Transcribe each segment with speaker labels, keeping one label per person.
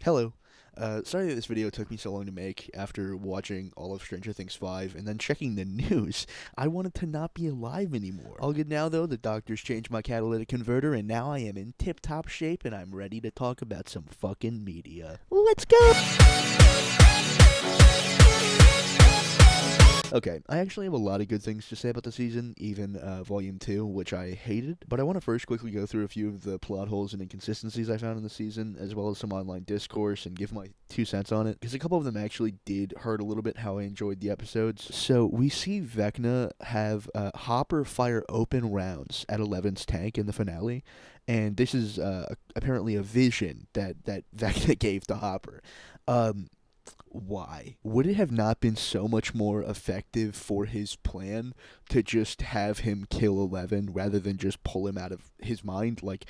Speaker 1: Hello. Sorry that this video took me so long to make after watching all of Stranger Things 5 and then checking the news. I wanted to not be alive anymore. All good now though, the doctors changed my catalytic converter and now I am in tip-top shape and I'm ready to talk about some fucking media. Let's go! Okay, I actually have a lot of good things to say about the season, even Volume 2, which I hated, but I want to first quickly go through a few of the plot holes and inconsistencies I found in the season, as well as some online discourse, and give my 2 cents on it, because a couple of them actually did hurt a little bit how I enjoyed the episodes. So, we see Vecna have Hopper fire open rounds at Eleven's tank in the finale, and this is apparently a vision that Vecna gave to Hopper. Why? Would it have not been so much more effective for his plan to just have him kill 11 rather than just pull him out of his mind? Like,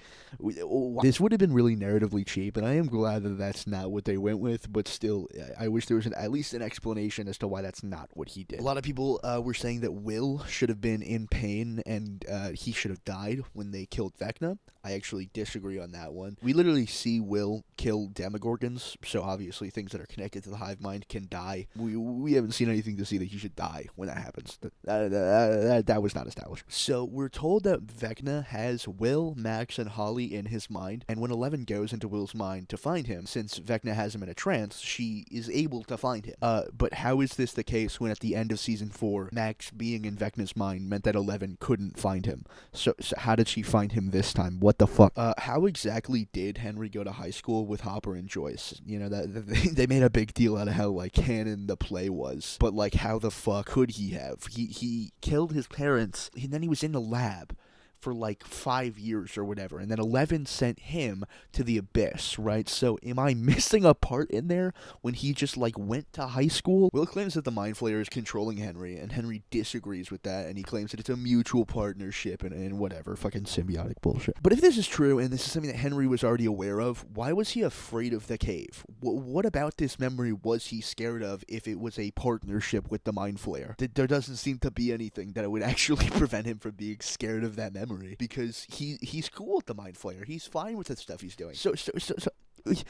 Speaker 1: this would have been really narratively cheap, and I am glad that that's not what they went with, but still, I wish there was at least an explanation as to why that's not what he did. A lot of people were saying that Will should have been in pain and he should have died when they killed Vecna. I actually disagree on that one. We literally see Will kill Demogorgons, so obviously things that are connected to the hive mind can die. We haven't seen anything to see that he should die when that happens. That was not established. So we're told that Vecna has Will, Max, and Holly in his mind, and when 11 goes into Will's mind to find him, since Vecna has him in a trance, she is able to find him. But how is this the case when at the end of season 4, Max being in Vecna's mind meant that 11 couldn't find him? So how did she find him this time? What the fuck? How exactly did Henry go to high school with Hopper and Joyce? You know, that they made a big deal out of how, like, canon the play was. But, like, how the fuck could he have? He killed his parents, and then he was in the lab for like 5 years or whatever, and then 11 sent him to the abyss, right? So am I missing a part in there when he just like went to high school? Will claims that the Mind Flayer is controlling Henry, and Henry disagrees with that, and he claims that it's a mutual partnership and whatever, fucking symbiotic bullshit. But if this is true, and this is something that Henry was already aware of, why was he afraid of the cave? What about this memory was he scared of if it was a partnership with the Mind Flayer? There doesn't seem to be anything that would actually prevent him from being scared of that memory, because he's cool with the Mind Flayer. He's fine with the stuff he's doing. So the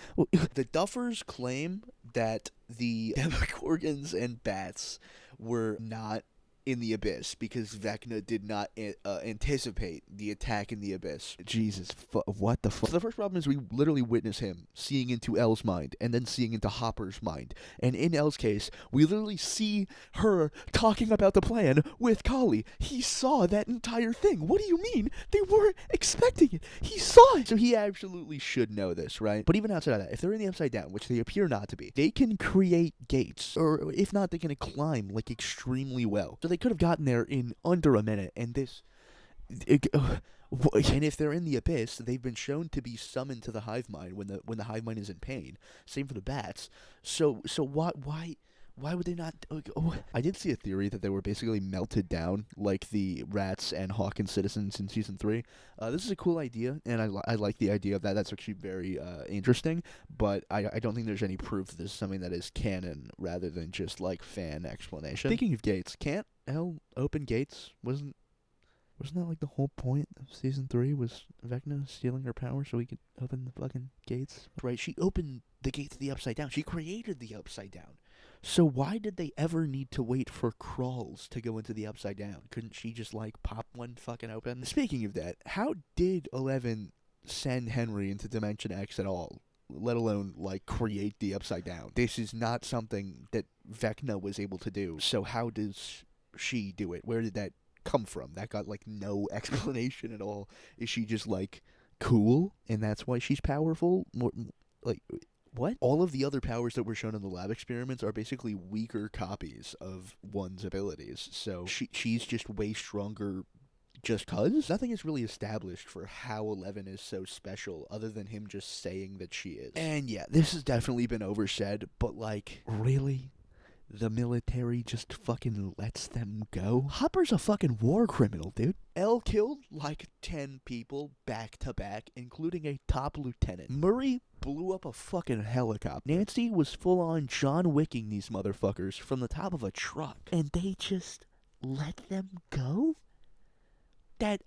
Speaker 1: Duffers claim that the Demogorgons and bats were not in the abyss because Vecna did not anticipate the attack in the abyss. Jesus, what the fuck? So the first problem is we literally witness him seeing into Elle's mind and then seeing into Hopper's mind. And in Elle's case, we literally see her talking about the plan with Kali. He saw that entire thing. What do you mean? They weren't expecting it. He saw it. So he absolutely should know this, right? But even outside of that, if they're in the Upside Down, which they appear not to be, they can create gates. Or if not, they can climb like extremely well. So they could have gotten there in under a minute, and and if they're in the abyss, they've been shown to be summoned to the hive mind when the hive mind is in pain. Same for the bats. So why would they not? I did see a theory that they were basically melted down like the rats and Hawkins citizens in season 3. This is a cool idea, and I like the idea of that. That's actually very interesting, but I don't think there's any proof that this is something that is canon rather than just like fan explanation. Speaking of gates, can't Elle open gates? Wasn't that like the whole point of season 3 was Vecna stealing her power so he could open the fucking gates? Right, she opened the gate to the Upside Down. She created the Upside Down. So why did they ever need to wait for crawls to go into the Upside Down? Couldn't she just like pop one fucking open? Speaking of that, how did 11 send Henry into Dimension X at all? Let alone like create the Upside Down. This is not something that Vecna was able to do. So how does she do it? Where did that come from? That got like no explanation at all. Is she just like cool and that's why she's powerful? Like, what? All of the other powers that were shown in the lab experiments are basically weaker copies of one's abilities. So she's just way stronger just cuz? Nothing is really established for how 11 is so special other than him just saying that she is. And yeah, this has definitely been oversaid, but like, really? The military just fucking lets them go? Hopper's a fucking war criminal, dude. Elle killed like 10 people back to back, including a top lieutenant. Murray blew up a fucking helicopter. Nancy was full on John Wicking these motherfuckers from the top of a truck. And they just let them go? That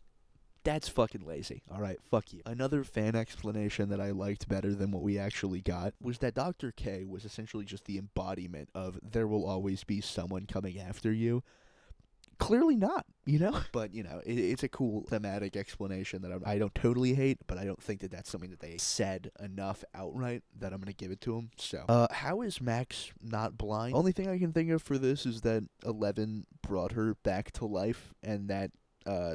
Speaker 1: That's fucking lazy. Alright, fuck you. Another fan explanation that I liked better than what we actually got was that Dr. K was essentially just the embodiment of there will always be someone coming after you. Clearly not, But, it's a cool thematic explanation that I don't totally hate, but I don't think that that's something that they said enough outright that I'm going to give it to them. So, how is Max not blind? Only thing I can think of for this is that 11 brought her back to life, and that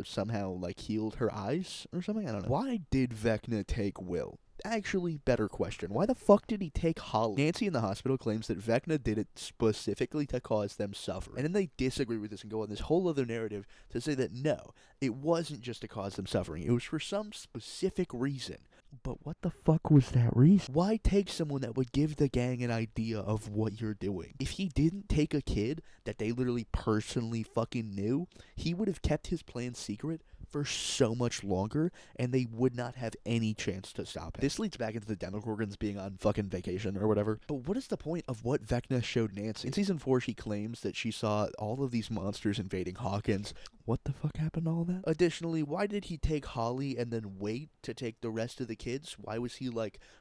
Speaker 1: somehow, healed her eyes or something? I don't know. Why did Vecna take Will? Actually, better question. Why the fuck did he take Holly? Nancy in the hospital claims that Vecna did it specifically to cause them suffer. And then they disagree with this and go on this whole other narrative to say that no, it wasn't just to cause them suffering. It was for some specific reason. But what the fuck was that reason? Why take someone that would give the gang an idea of what you're doing? If he didn't take a kid that they literally personally fucking knew, he would have kept his plan secret for so much longer, and they would not have any chance to stop him. This leads back into the Demogorgons being on fucking vacation or whatever. But what is the point of what Vecna showed Nancy? In season 4, she claims that she saw all of these monsters invading Hawkins. What the fuck happened to all that? Additionally, why did he take Holly and then wait to take the rest of the kids? Why was he,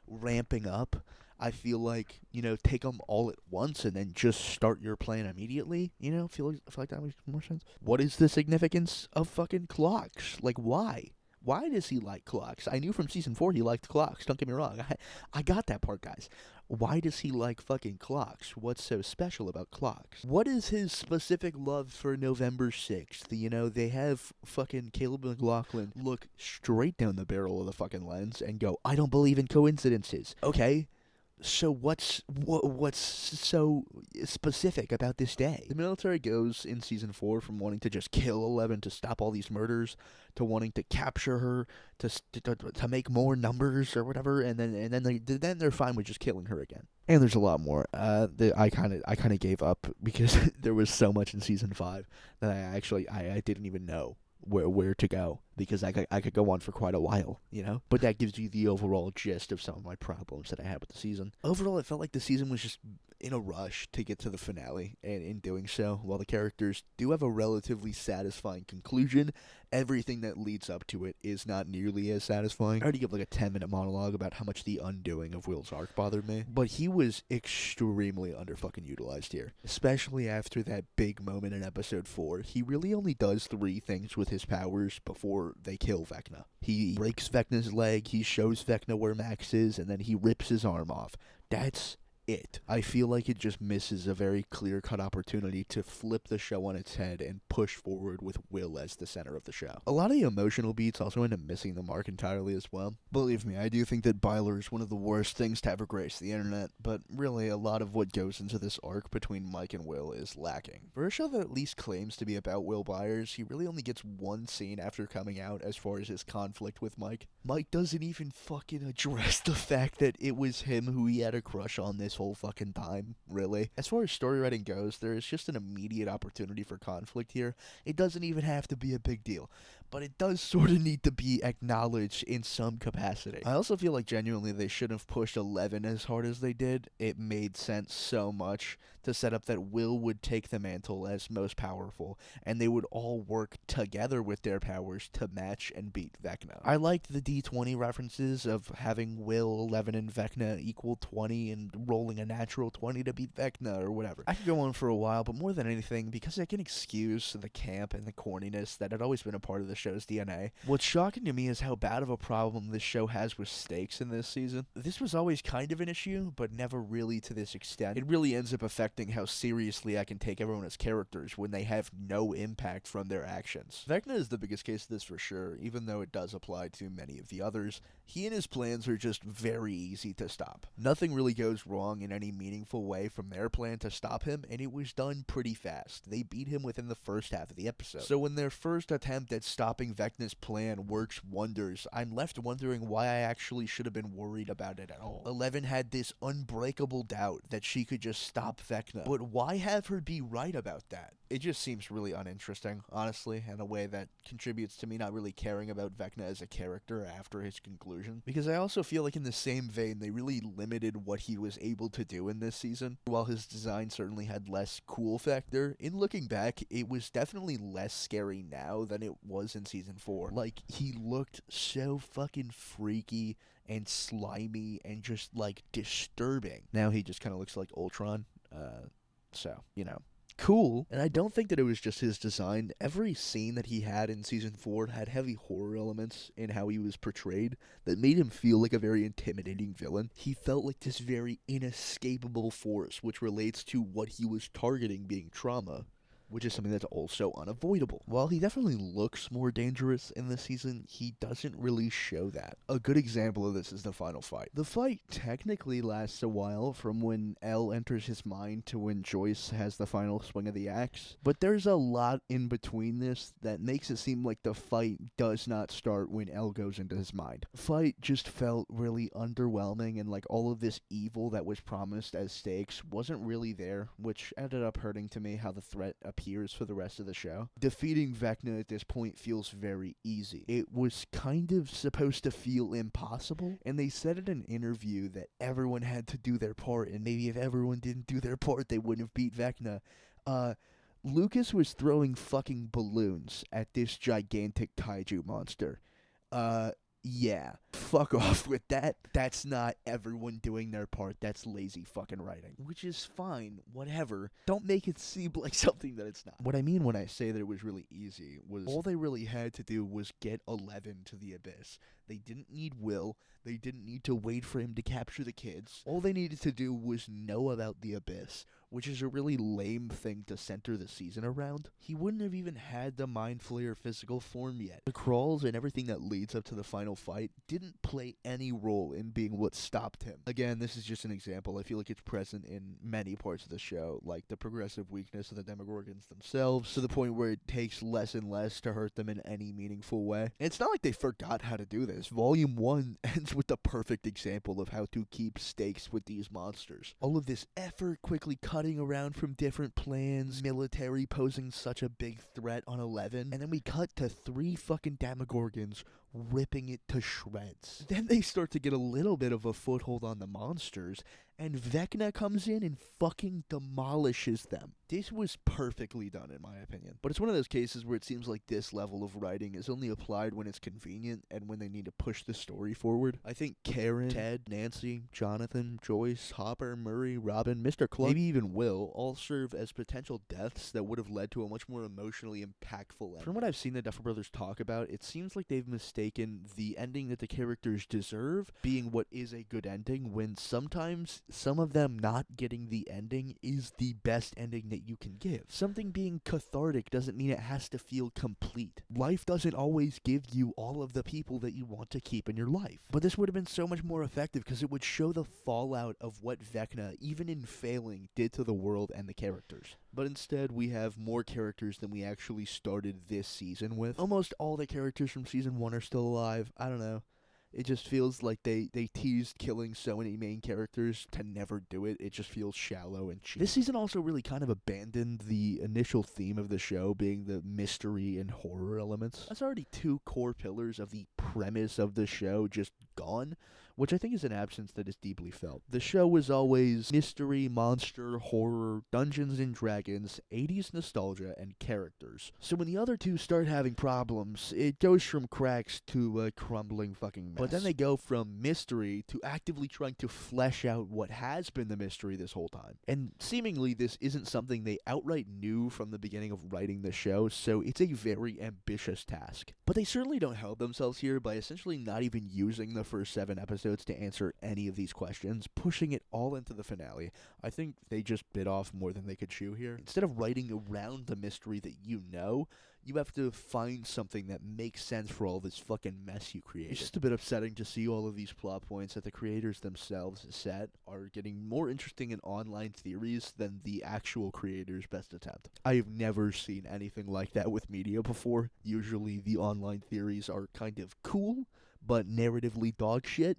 Speaker 1: ramping up? I feel like, take them all at once and then just start your plan immediately. I feel like that makes more sense. What is the significance of fucking clocks? Why? Why does he like clocks? I knew from season 4 he liked clocks. Don't get me wrong. I got that part, guys. Why does he like fucking clocks? What's so special about clocks? What is his specific love for November 6th? They have fucking Caleb McLaughlin look straight down the barrel of the fucking lens and go, I don't believe in coincidences. Okay. So what's so specific about this day? The military goes in season 4 from wanting to just kill 11 to stop all these murders to wanting to capture her to make more numbers or whatever, and then they're fine with just killing her again. And there's a lot more. I kind of gave up because there was so much in season 5 that I didn't even know where to go, because I could go on for quite a while, But that gives you the overall gist of some of my problems that I had with the season. Overall, it felt like the season was just in a rush to get to the finale, and in doing so, while the characters do have a relatively satisfying conclusion, everything that leads up to it is not nearly as satisfying. I already give a 10-minute monologue about how much the undoing of Will's arc bothered me, but he was extremely under-fucking-utilized here, especially after that big moment in episode 4. He really only does 3 things with his powers before they kill Vecna. He breaks Vecna's leg, he shows Vecna where Max is, and then he rips his arm off. That's it. I feel like it just misses a very clear-cut opportunity to flip the show on its head and push forward with Will as the center of the show. A lot of the emotional beats also end up missing the mark entirely as well. Believe me, I do think that Byler is one of the worst things to ever grace the internet, but really a lot of what goes into this arc between Mike and Will is lacking. For a show that at least claims to be about Will Byers, he really only gets one scene after coming out as far as his conflict with Mike. Mike doesn't even fucking address the fact that it was him who he had a crush on this whole fucking time, really. As far as story writing goes, there is just an immediate opportunity for conflict here. It doesn't even have to be a big deal, but it does sort of need to be acknowledged in some capacity. I also feel like genuinely they shouldn't have pushed 11 as hard as they did. It made sense so much to set up that Will would take the mantle as most powerful, and they would all work together with their powers to match and beat Vecna. I liked the D20 references of having Will, 11, and Vecna equal 20 and rolling a natural 20 to beat Vecna or whatever. I could go on for a while, but more than anything, because I can excuse the camp and the corniness that had always been a part of the show's DNA, what's shocking to me is how bad of a problem this show has with stakes in this season. This was always kind of an issue, but never really to this extent. It really ends up affecting how seriously I can take everyone as characters when they have no impact from their actions. Vecna is the biggest case of this for sure, even though it does apply to many of the others. He and his plans are just very easy to stop. Nothing really goes wrong in any meaningful way from their plan to stop him, and it was done pretty fast. They beat him within the first half of the episode. So when their first attempt at stopping Vecna's plan works wonders, I'm left wondering why I actually should have been worried about it at all. 11 had this unbreakable doubt that she could just stop Vecna, but why have her be right about that? It just seems really uninteresting, honestly, in a way that contributes to me not really caring about Vecna as a character after his conclusion. Because I also feel like in the same vein, they really limited what he was able to do in this season. While his design certainly had less cool factor, in looking back, it was definitely less scary now than it was in season 4. Like, he looked so fucking freaky and slimy and just, like, disturbing. Now he just kind of looks like Ultron. So, you know. Cool. And I don't think that it was just his design. Every scene that he had in season 4 had heavy horror elements in how he was portrayed that made him feel like a very intimidating villain. He felt like this very inescapable force, which relates to what he was targeting being trauma, which is something that's also unavoidable. While he definitely looks more dangerous in this season, he doesn't really show that. A good example of this is the final fight. The fight technically lasts a while from when El enters his mind to when Joyce has the final swing of the axe, but there's a lot in between this that makes it seem like the fight does not start when El goes into his mind. The fight just felt really underwhelming, and like all of this evil that was promised as stakes wasn't really there, which ended up hurting to me how the threat appears for the rest of the show. Defeating Vecna at this point feels very easy. It was kind of supposed to feel impossible, and they said in an interview that everyone had to do their part, and maybe if everyone didn't do their part, they wouldn't have beat Vecna. Lucas was throwing fucking balloons at this gigantic kaiju monster. Yeah. Fuck off with that. That's not everyone doing their part. That's lazy fucking writing. Which is fine. Whatever. Don't make it seem like something that it's not. What I mean when I say that it was really easy was all they really had to do was get 11 to the Abyss. They didn't need Will. They didn't need to wait for him to capture the kids. All they needed to do was know about the Abyss, which is a really lame thing to center the season around. He wouldn't have even had the Mind Flayer physical form yet. The crawls and everything that leads up to the final fight didn't play any role in being what stopped him. Again, this is just an example. I feel like it's present in many parts of the show, like the progressive weakness of the Demogorgons themselves, to the point where it takes less and less to hurt them in any meaningful way. And it's not like they forgot how to do this. Volume 1 ends with the perfect example of how to keep stakes with these monsters. All of this effort quickly cutting around from different plans, military posing such a big threat on 11, and then we cut to 3 fucking Demogorgons ripping it to shreds. Then they start to get a little bit of a foothold on the monsters, and Vecna comes in and fucking demolishes them. This was perfectly done in my opinion. But it's one of those cases where it seems like this level of writing is only applied when it's convenient and when they need to push the story forward. I think Karen, Ted, Nancy, Jonathan, Joyce, Hopper, Murray, Robin, Mr. Clark, maybe even Will, all serve as potential deaths that would have led to a much more emotionally impactful ending. From what I've seen the Duffer Brothers talk about, it seems like they've mistaken the ending that the characters deserve being what is a good ending, when sometimes some of them not getting the ending is the best ending that you can give. Something being cathartic doesn't mean it has to feel complete. Life doesn't always give you all of the people that you want to keep in your life. But this would have been so much more effective because it would show the fallout of what Vecna, even in failing, did to the world and the characters. But instead, we have more characters than we actually started this season with. Almost all the characters from season 1 are still alive. I don't know. It just feels like they teased killing so many main characters to never do it. It just feels shallow and cheap. This season also really kind of abandoned the initial theme of the show being the mystery and horror elements. That's already 2 core pillars of the premise of the show just gone, which I think is an absence that is deeply felt. The show was always mystery, monster, horror, Dungeons and Dragons, 80s nostalgia, and characters. So when the other 2 start having problems, it goes from cracks to a crumbling fucking mess. But then they go from mystery to actively trying to flesh out what has been the mystery this whole time. And seemingly this isn't something they outright knew from the beginning of writing the show, so it's a very ambitious task. But they certainly don't help themselves here by essentially not even using the first 7 episodes to answer any of these questions, pushing it all into the finale. I think they just bit off more than they could chew here. Instead of writing around the mystery that you know, you have to find something that makes sense for all this fucking mess you created. It's just a bit upsetting to see all of these plot points that the creators themselves set are getting more interesting in online theories than the actual creators' best attempt. I have never seen anything like that with media before. Usually the online theories are kind of cool, but narratively dog shit.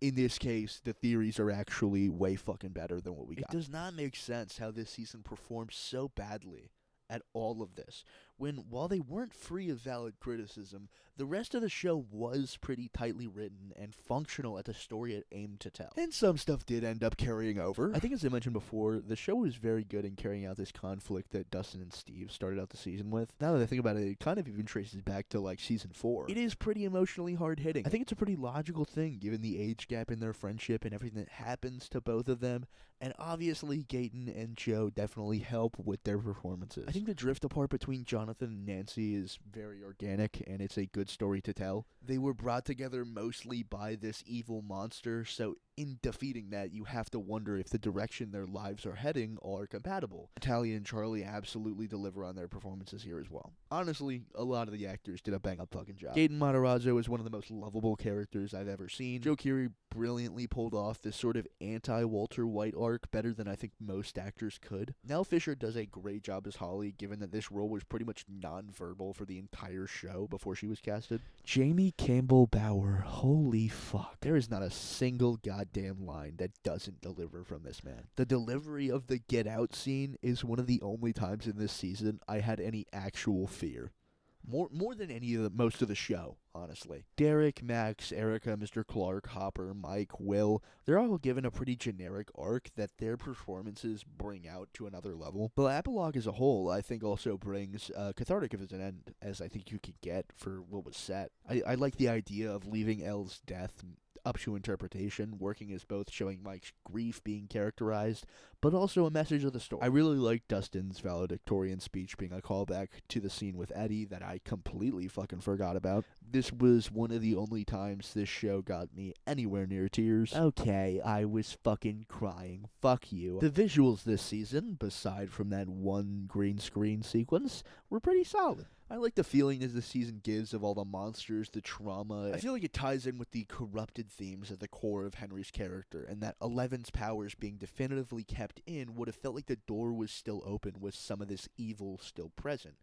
Speaker 1: In this case, the theories are actually way fucking better than what we got. It does not make sense how this season performs so badly at all of this, when, while they weren't free of valid criticism, the rest of the show was pretty tightly written and functional at the story it aimed to tell. And some stuff did end up carrying over. I think, as I mentioned before, the show was very good in carrying out this conflict that Dustin and Steve started out the season with. Now that I think about it, it kind of even traces back to, like, season 4. It is pretty emotionally hard-hitting. I think it's a pretty logical thing, given the age gap in their friendship and everything that happens to both of them, and obviously Gaten and Joe definitely help with their performances. I think the drift apart between Jonathan and Nancy is very organic, and it's a good story to tell. They were brought together mostly by this evil monster, so in defeating that, you have to wonder if the direction their lives are heading are compatible. Natalia and Charlie absolutely deliver on their performances here as well. Honestly, a lot of the actors did a bang-up fucking job. Gaten Matarazzo is one of the most lovable characters I've ever seen. Joe Keery brilliantly pulled off this sort of anti-Walter White arc better than I think most actors could. Nell Fisher does a great job as Holly, given that this role was pretty much non-verbal for the entire show before she was casted. Jamie Campbell Bower, holy fuck. There is not a single goddamn line that doesn't deliver from this man. The delivery of the Get Out scene is one of the only times in this season I had any actual fear. More than most of the show, honestly. Derek, Max, Erica, Mr. Clark, Hopper, Mike, Will, they're all given a pretty generic arc that their performances bring out to another level. The epilogue as a whole, I think, also brings cathartic as an end as I think you could get for what was set. I like the idea of leaving Elle's death up to interpretation, working as both showing Mike's grief being characterized, but also a message of the story. I really like Dustin's valedictorian speech being a callback to the scene with Eddie that I completely fucking forgot about. This was one of the only times this show got me anywhere near tears. Okay, I was fucking crying. Fuck you. The visuals this season, beside from that one green screen sequence, were pretty solid. I like the feeling as the season gives of all the monsters, the trauma. I feel like it ties in with the corrupted themes at the core of Henry's character, and that Eleven's powers being definitively kept in would have felt like the door was still open with some of this evil still present.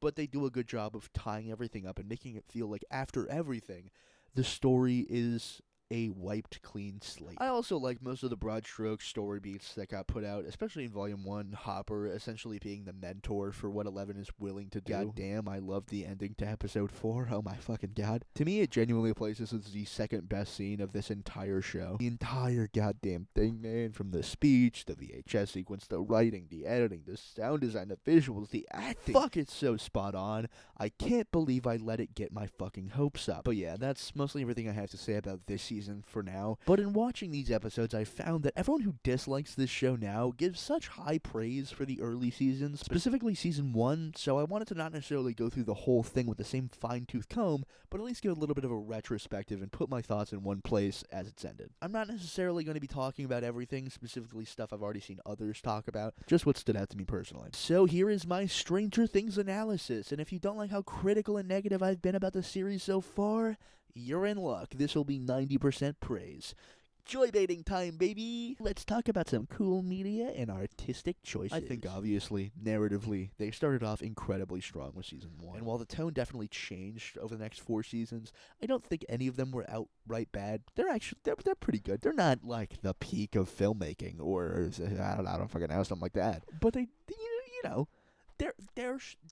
Speaker 1: But they do a good job of tying everything up and making it feel like after everything, the story is a wiped clean slate. I also like most of the broad stroke story beats that got put out, especially in Volume 1, Hopper essentially being the mentor for what Eleven is willing to do. God damn, I love the ending to Episode 4, oh my fucking god. To me, it genuinely places as the second best scene of this entire show. The entire goddamn thing, man, from the speech, the VHS sequence, the writing, the editing, the sound design, the visuals, the acting. Fuck, it's so spot on. I can't believe I let it get my fucking hopes up. But yeah, that's mostly everything I have to say about this season for now, but in watching these episodes, I found that everyone who dislikes this show now gives such high praise for the early seasons, specifically season 1, so I wanted to not necessarily go through the whole thing with the same fine-tooth comb, but at least give a little bit of a retrospective and put my thoughts in one place as it's ended. I'm not necessarily going to be talking about everything, specifically stuff I've already seen others talk about, just what stood out to me personally. So here is my Stranger Things analysis, and if you don't like how critical and negative I've been about the series so far, you're in luck. This will be 90% praise. Joy baiting time, baby! Let's talk about some cool media and artistic choices. I think, obviously, narratively, they started off incredibly strong with Season 1. And while the tone definitely changed over the next 4 seasons, I don't think any of them were outright bad. They're pretty good. They're not, like, the peak of filmmaking, or, I don't fucking know, something like that. But they, you know,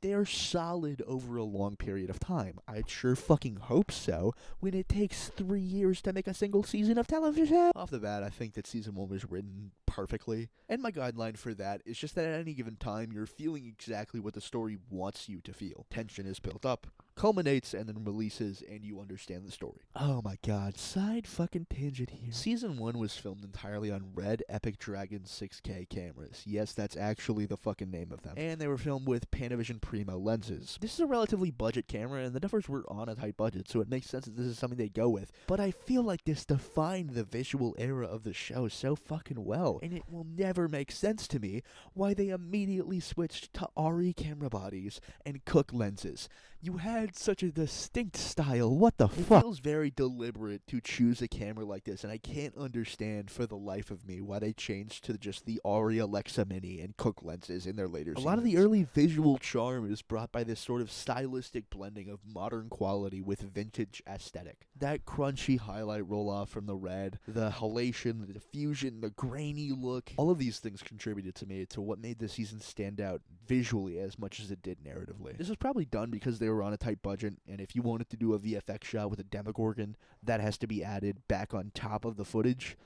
Speaker 1: they're solid over a long period of time. I'd sure fucking hope so when it takes 3 years to make a single season of television. Off the bat, I think that Season 1 was written perfectly, and my guideline for that is just that at any given time, you're feeling exactly what the story wants you to feel. Tension is built up, culminates, and then releases, and you understand the story. Oh my god, side fucking tangent here. Season 1 was filmed entirely on Red Epic Dragon 6K cameras. Yes, that's actually the fucking name of them. And they were filmed with Panavision Primo lenses. This is a relatively budget camera, and the Duffers were on a tight budget, so it makes sense that this is something they go with. But I feel like this defined the visual era of the show so fucking well, and it will never make sense to me why they immediately switched to RE camera bodies and Cook lenses. You had such a distinct style. What the fuck? It feels very deliberate to choose a camera like this, and I can't understand for the life of me why they changed to just the Arri Alexa Mini and Cook lenses in their later seasons. A lot of the early visual charm is brought by this sort of stylistic blending of modern quality with vintage aesthetic. That crunchy highlight roll-off from the red, the halation, the diffusion, the grainy look, all of these things contributed to me to what made the season stand out visually as much as it did narratively. This was probably done because they were on a tight budget, and if you wanted to do a VFX shot with a Demogorgon, that has to be added back on top of the footage,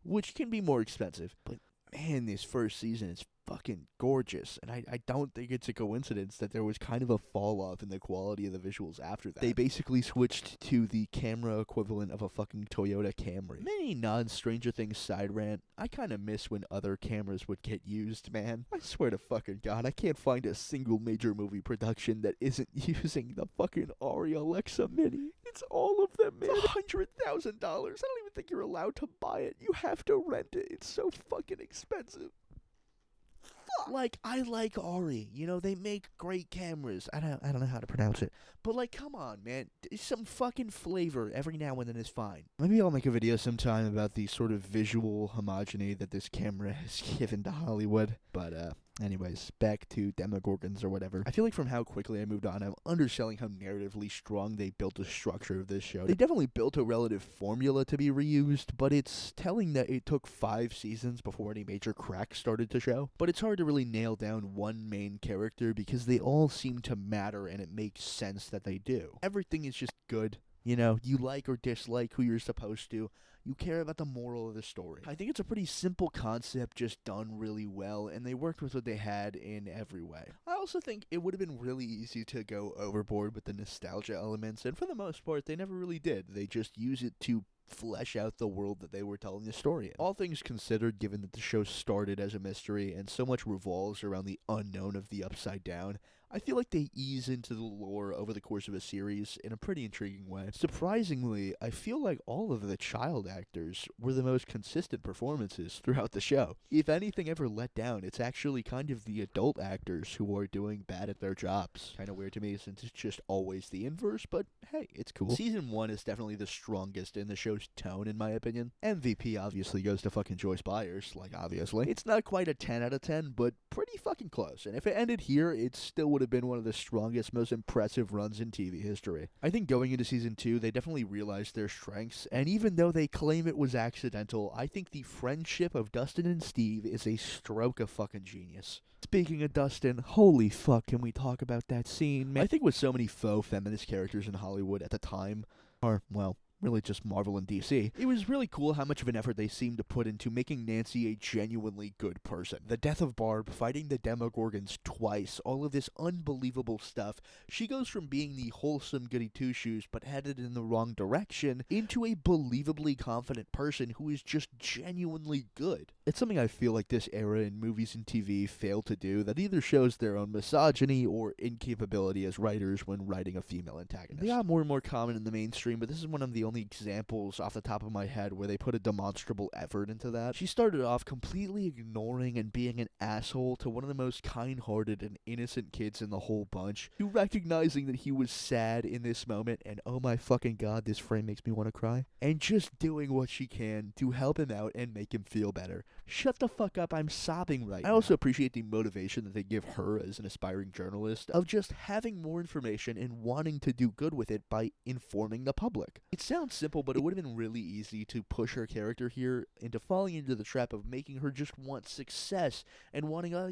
Speaker 1: which can be more expensive. But man, this first season is fucking gorgeous, and I don't think it's a coincidence that there was kind of a fall off in the quality of the visuals after that. They basically switched to the camera equivalent of a fucking Toyota Camry. Many non-Stranger Things side rant, I kind of miss when other cameras would get used, man. I swear to fucking God, I can't find a single major movie production that isn't using the fucking Arri Alexa Mini. It's all of them, man. $100,000. I don't even think you're allowed to buy it. You have to rent it. It's so fucking expensive. Like, I like Arri. You know, they make great cameras. I don't know how to pronounce it. But, like, come on, man. Some fucking flavor every now and then is fine. Maybe I'll make a video sometime about the sort of visual homogeny that this camera has given to Hollywood. But, anyways, back to Demogorgons or whatever. I feel like from how quickly I moved on, I'm underselling how narratively strong they built the structure of this show. They definitely built a relative formula to be reused, but it's telling that it took 5 seasons before any major cracks started to show. But it's hard to really nail down one main character because they all seem to matter and it makes sense that they do. Everything is just good. You know, you like or dislike who you're supposed to. You care about the moral of the story. I think it's a pretty simple concept, just done really well, and they worked with what they had in every way. I also think it would have been really easy to go overboard with the nostalgia elements, and for the most part, they never really did. They just use it to flesh out the world that they were telling the story in. All things considered, given that the show started as a mystery and so much revolves around the unknown of the Upside Down, I feel like they ease into the lore over the course of a series in a pretty intriguing way. Surprisingly, I feel like all of the child actors were the most consistent performances throughout the show. If anything ever let down, it's actually kind of the adult actors who are doing bad at their jobs. Kind of weird to me since it's just always the inverse, but hey, it's cool. Season 1 is definitely the strongest in the show's tone, in my opinion. MVP obviously goes to fucking Joyce Byers, like obviously. It's not quite a 10 out of 10, but pretty fucking close, and if it ended here, it still would have been one of the strongest, most impressive runs in TV history. I think going into season 2, they definitely realized their strengths, and even though they claim it was accidental, I think the friendship of Dustin and Steve is a stroke of fucking genius. Speaking of Dustin, holy fuck, can we talk about that scene, man? I think with so many faux feminist characters in Hollywood at the time, or, well, really just Marvel and DC, it was really cool how much of an effort they seemed to put into making Nancy a genuinely good person. The death of Barb, fighting the Demogorgons twice, all of this unbelievable stuff. She goes from being the wholesome goody two-shoes but headed in the wrong direction into a believably confident person who is just genuinely good. It's something I feel like this era in movies and TV fail to do that either shows their own misogyny or incapability as writers when writing a female antagonist. They are more and more common in the mainstream, but this is one of the only examples off the top of my head where they put a demonstrable effort into that. She started off completely ignoring and being an asshole to one of the most kind-hearted and innocent kids in the whole bunch, to recognizing that he was sad in this moment, and oh my fucking God, this frame makes me want to cry, and just doing what she can to help him out and make him feel better. Shut the fuck up, I'm sobbing right now. I also appreciate the motivation that they give her as an aspiring journalist of just having more information and wanting to do good with it by informing the public. It sounds simple, but it would have been really easy to push her character here into falling into the trap of making her just want success and wanting I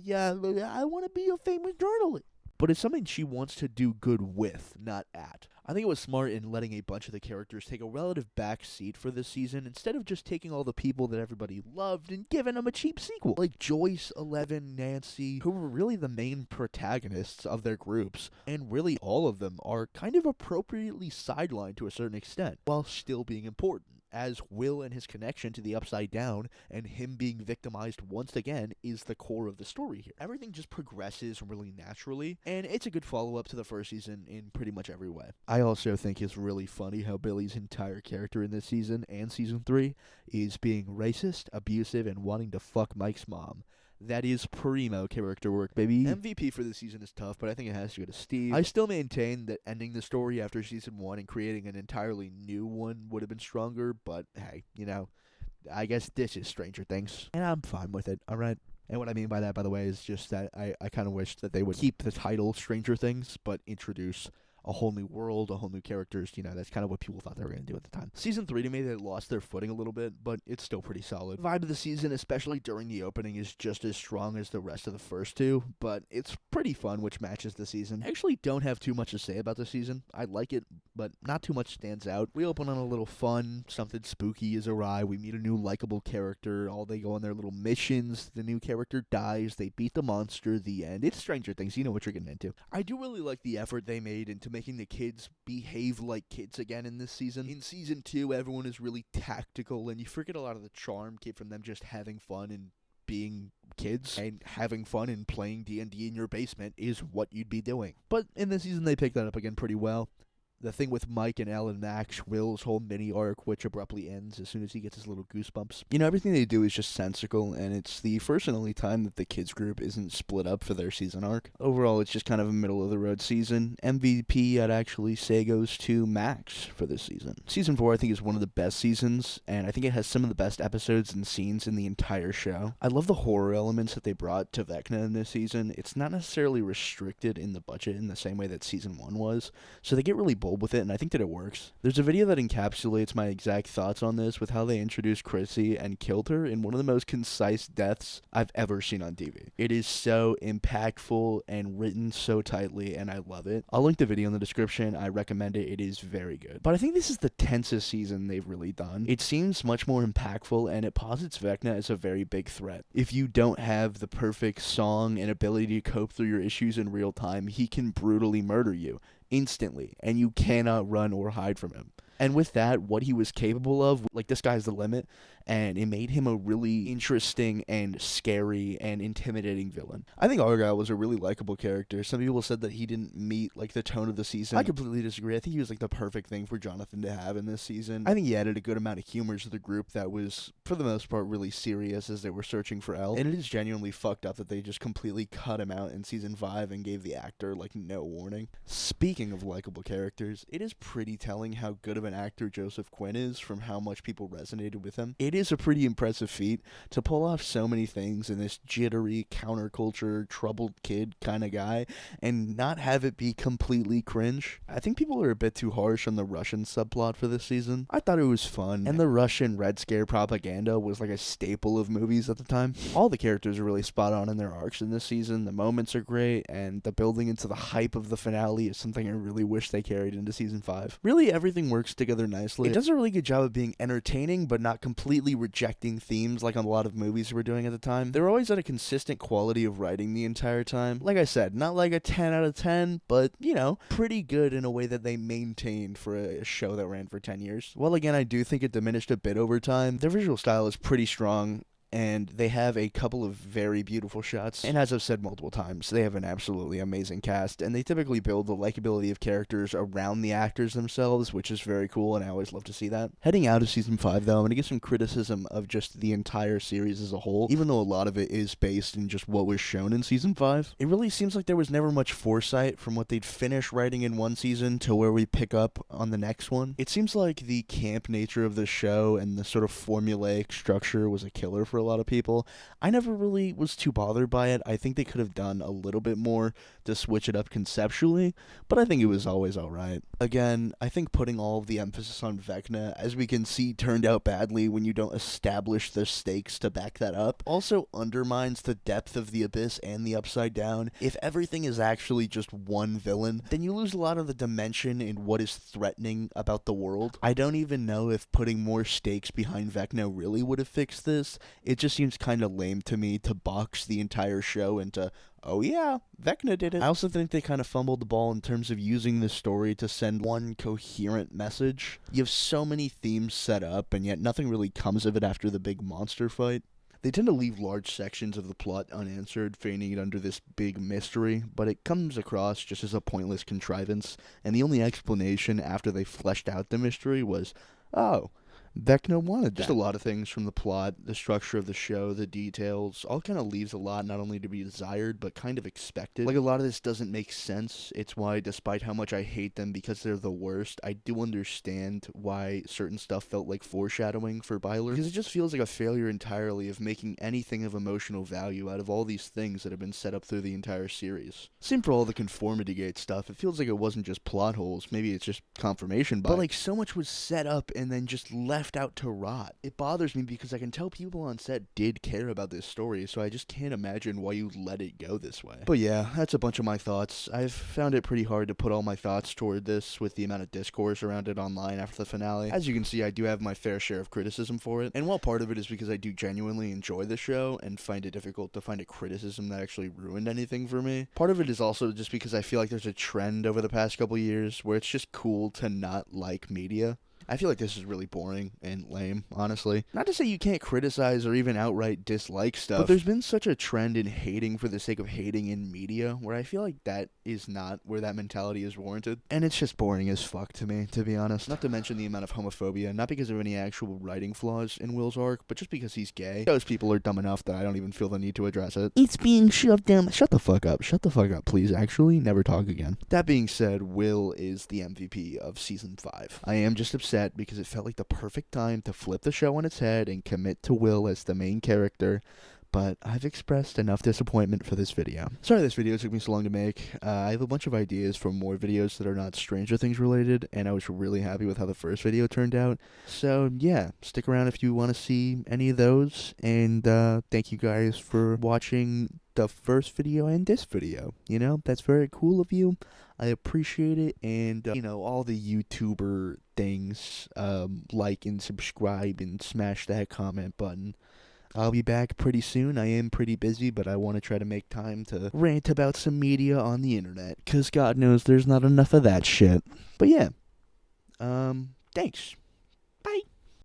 Speaker 1: want to be a famous journalist. But it's something she wants to do good with, not at. I think it was smart in letting a bunch of the characters take a relative back seat for this season instead of just taking all the people that everybody loved and giving them a cheap sequel. Like Joyce, Eleven, Nancy, who were really the main protagonists of their groups, and really all of them are kind of appropriately sidelined to a certain extent, while still being important. As Will and his connection to the Upside Down and him being victimized once again is the core of the story here. Everything just progresses really naturally, and it's a good follow-up to the first season in pretty much every way. I also think it's really funny how Billy's entire character in this season and season 3 is being racist, abusive, and wanting to fuck Mike's mom. That is primo character work, baby. MVP for the season is tough, but I think it has to go to Steve. I still maintain that ending the story after season 1 and creating an entirely new one would have been stronger, but hey, I guess this is Stranger Things, and I'm fine with it, alright? And what I mean by that, by the way, is just that I kind of wish that they would keep the title Stranger Things, but introduce a whole new world, a whole new characters. That's kind of what people thought they were going to do at the time. Season 3, to me, they lost their footing a little bit, but it's still pretty solid. The vibe of the season, especially during the opening, is just as strong as the rest of the first two, but it's pretty fun, which matches the season. I actually don't have too much to say about the season. I like it, but not too much stands out. We open on a little fun, something spooky is awry, we meet a new likable character, they go on their little missions, the new character dies, they beat the monster, the end. It's Stranger Things, you know what you're getting into. I do really like the effort they made into making the kids behave like kids again in this season. In season 2, everyone is really tactical, and you forget a lot of the charm came from them just having fun and being kids, and having fun and playing D&D in your basement is what you'd be doing. But in this season, they picked that up again pretty well. The thing with Mike and Ellen Max, Will's whole mini arc, which abruptly ends as soon as he gets his little goosebumps. Everything they do is just sensical, and it's the first and only time that the kids group isn't split up for their season arc. Overall, it's just kind of a middle-of-the-road season. MVP, I'd actually say, goes to Max for this season. Season 4, I think, is one of the best seasons, and I think it has some of the best episodes and scenes in the entire show. I love the horror elements that they brought to Vecna in this season. It's not necessarily restricted in the budget in the same way that Season 1 was, so they get really bold with it, and I think that it works. There's a video that encapsulates my exact thoughts on this with how they introduced Chrissy and killed her in one of the most concise deaths I've ever seen on TV. It is so impactful and written so tightly, and I love it. I'll link the video in the description. I recommend it. It is very good. But I think this is the tensest season they've really done. It seems much more impactful, and it posits Vecna as a very big threat. If you don't have the perfect song and ability to cope through your issues in real time, he can brutally murder you instantly, and you cannot run or hide from him. And with that, what he was capable of, the sky's the limit, and it made him a really interesting and scary and intimidating villain. I think Argyle was a really likable character. Some people said that he didn't meet, the tone of the season. I completely disagree. I think he was, the perfect thing for Jonathan to have in this season. I think he added a good amount of humor to the group that was, for the most part, really serious as they were searching for Elle. And it is genuinely fucked up that they just completely cut him out in season 5 and gave the actor, no warning. Speaking of likable characters, it is pretty telling how good of an actor Joseph Quinn is from how much people resonated with him. It is a pretty impressive feat to pull off so many things in this jittery, counterculture, troubled kid kind of guy and not have it be completely cringe. I think people are a bit too harsh on the Russian subplot for this season. I thought it was fun, and the Russian Red Scare propaganda was a staple of movies at the time. All the characters are really spot on in their arcs in this season. The moments are great, and the building into the hype of the finale is something I really wish they carried into season 5. Really, everything works together nicely. It does a really good job of being entertaining, but not completely rejecting themes like a lot of movies were doing at the time. They're always at a consistent quality of writing the entire time. Like I said, not a 10 out of 10, but, pretty good in a way that they maintained for a show that ran for 10 years. Well, again, I do think it diminished a bit over time. Their visual style is pretty strong, and they have a couple of very beautiful shots. And as I've said multiple times, they have an absolutely amazing cast, and they typically build the likability of characters around the actors themselves, which is very cool, and I always love to see that. Heading out of season 5, though, I'm going to give some criticism of just the entire series as a whole, even though a lot of it is based in just what was shown in season 5. It really seems like there was never much foresight from what they'd finish writing in one season to where we pick up on the next one. It seems like the camp nature of the show and the sort of formulaic structure was a killer for a lot of people. I never really was too bothered by it. I think they could have done a little bit more to switch it up conceptually, but I think it was always alright. Again, I think putting all of the emphasis on Vecna, as we can see, turned out badly when you don't establish the stakes to back that up. Also undermines the depth of the Abyss and the Upside Down. If everything is actually just one villain, then you lose a lot of the dimension in what is threatening about the world. I don't even know if putting more stakes behind Vecna really would have fixed this. It just seems kind of lame to me to box the entire show into, oh yeah, Vecna did it. I also think they kind of fumbled the ball in terms of using this story to send one coherent message. You have so many themes set up, and yet nothing really comes of it after the big monster fight. They tend to leave large sections of the plot unanswered, feigning it under this big mystery, but it comes across just as a pointless contrivance, and the only explanation after they fleshed out the mystery was, oh, Vecna wanted that. Just a lot of things from the plot, the structure of the show, the details, all kind of leaves a lot not only to be desired, but kind of expected. Like, a lot of this doesn't make sense. It's why, despite how much I hate them because they're the worst, I do understand why certain stuff felt like foreshadowing for Byler. Because it just feels like a failure entirely of making anything of emotional value out of all these things that have been set up through the entire series. Same for all the conformity gate stuff. It feels like it wasn't just plot holes. Maybe it's just confirmation bias. But, like, so much was set up and then just left out to rot. It bothers me because I can tell people on set did care about this story, so I just can't imagine why you let it go this way. But yeah, that's a bunch of my thoughts. I've found it pretty hard to put all my thoughts toward this with the amount of discourse around it online after the finale. As you can see, I do have my fair share of criticism for it, and while part of it is because I do genuinely enjoy the show and find it difficult to find a criticism that actually ruined anything for me, part of it is also just because I feel like there's a trend over the past couple years where it's just cool to not like media. I feel like this is really boring and lame, honestly. Not to say you can't criticize or even outright dislike stuff, but there's been such a trend in hating for the sake of hating in media, where I feel like that is not where that mentality is warranted. And it's just boring as fuck to me, to be honest. Not to mention the amount of homophobia, not because of any actual writing flaws in Will's arc, but just because he's gay. Those people are dumb enough that I don't even feel the need to address it. It's being shoved down. Shut the fuck up. Shut the fuck up, please. Actually, never talk again. That being said, Will is the MVP of Season 5. I am just upset because it felt like the perfect time to flip the show on its head and commit to Will as the main character, but I've expressed enough disappointment for this video. Sorry this video took me so long to make. I have a bunch of ideas for more videos that are not Stranger Things related, and I was really happy with how the first video turned out. So yeah, stick around if you want to see any of those, and thank you guys for watching the first video and this video. You know, that's very cool of you. I appreciate it, and you know, all the YouTuber things, like and subscribe and smash that comment button. I'll be back pretty soon. I am pretty busy, but I want to try to make time to rant about some media on the internet, 'cause God knows there's not enough of that shit. But yeah, thanks.